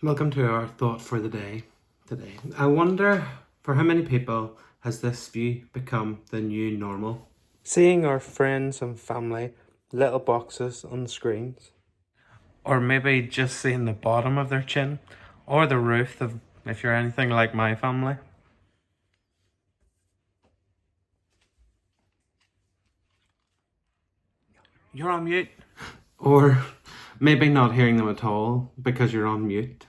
Welcome to our thought for the day today. I wonder for how many people has this view become the new normal? Seeing our friends and family little boxes on the screens. Or maybe just seeing the bottom of their chin or the roof of, if you're anything like my family. You're on mute. Or maybe not hearing them at all because you're on mute.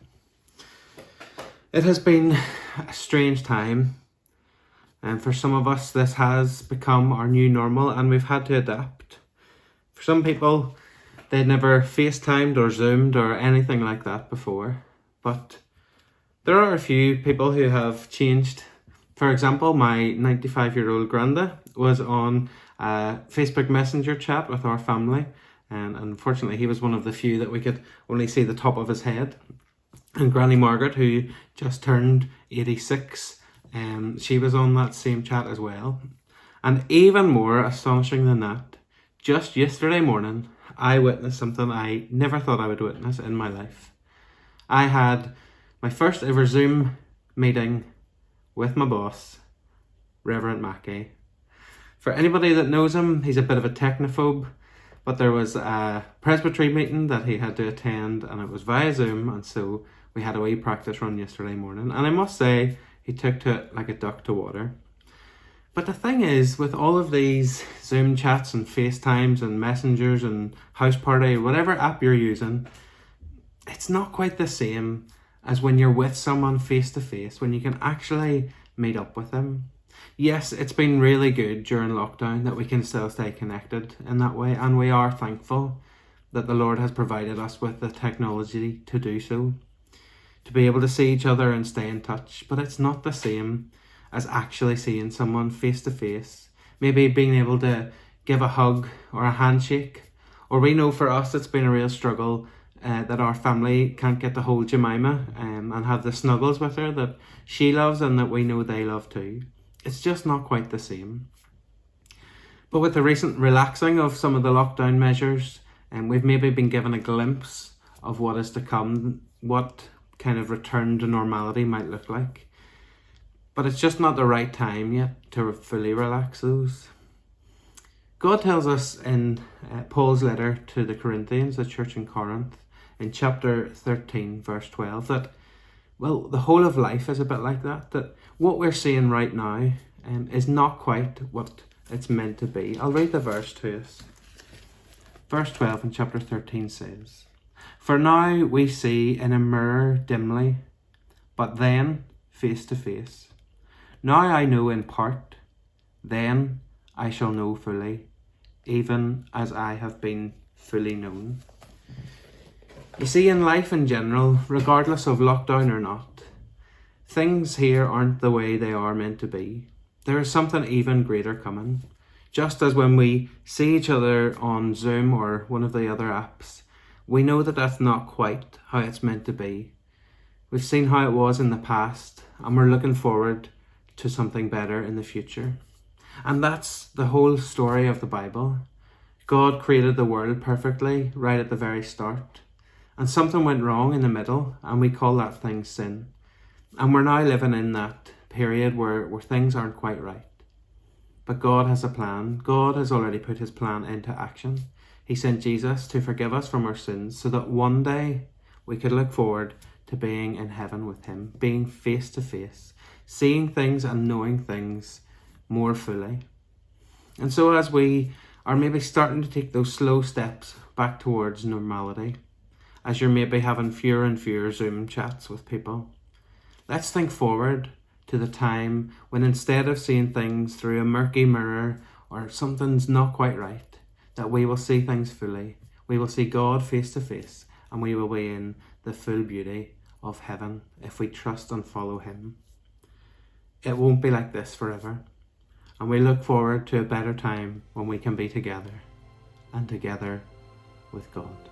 It has been a strange time, and for some of us this has become our new normal and we've had to adapt. For some people, they'd never FaceTimed or Zoomed or anything like that before, but there are a few people who have changed. For example, my 95-year-old granda was on a Facebook Messenger chat with our family, and unfortunately he was one of the few that we could only see the top of his head. And Granny Margaret, who just turned 86, she was on that same chat as well. And even more astonishing than that, just yesterday morning, I witnessed something I never thought I would witness in my life. I had my first ever Zoom meeting with my boss, Reverend Mackey. For anybody that knows him, he's a bit of a technophobe, but there was a Presbyterian meeting that he had to attend and it was via Zoom, and so we had a wee practice run yesterday morning, and I must say he took to it like a duck to water. But the thing is, with all of these Zoom chats and FaceTimes and Messengers and House Party, whatever app you're using, it's not quite the same as when you're with someone face to face, when you can actually meet up with them. Yes, it's been really good during lockdown that we can still stay connected in that way, and we are thankful that the Lord has provided us with the technology to do so, to be able to see each other and stay in touch. But it's not the same as actually seeing someone face to face, maybe being able to give a hug or a handshake. Or we know for us it's been a real struggle that our family can't get to hold Jemima and have the snuggles with her that she loves and that we know they love too. It's just not quite the same. But with the recent relaxing of some of the lockdown measures, we've maybe been given a glimpse of what is to come, what kind of return to normality might look like. But it's just not the right time yet to fully relax those. God tells us in Paul's letter to the Corinthians, the church in Corinth, in chapter 13, verse 12, that, well, the whole of life is a bit like that, that what we're seeing right now is not quite what it's meant to be. I'll read the verse to us. Verse 12 in chapter 13 says, "For now we see in a mirror dimly, but then face to face. Now I know in part, then I shall know fully, even as I have been fully known." You see, in life in general, regardless of lockdown or not, things here aren't the way they are meant to be. There is something even greater coming. Just as when we see each other on Zoom or one of the other apps, we know that that's not quite how it's meant to be. We've seen how it was in the past, and we're looking forward to something better in the future. And that's the whole story of the Bible. God created the world perfectly right at the very start, and something went wrong in the middle, and we call that thing sin. And we're now living in that period where things aren't quite right. But God has a plan. God has already put his plan into action. He sent Jesus to forgive us from our sins so that one day we could look forward to being in heaven with him, being face to face, seeing things and knowing things more fully. And so as we are maybe starting to take those slow steps back towards normality, as you're maybe having fewer and fewer Zoom chats with people, let's think forward to the time when instead of seeing things through a murky mirror or something's not quite right, that we will see things fully. We will see God face to face, and we will be in the full beauty of heaven if we trust and follow him. It won't be like this forever, and we look forward to a better time when we can be together and together with God.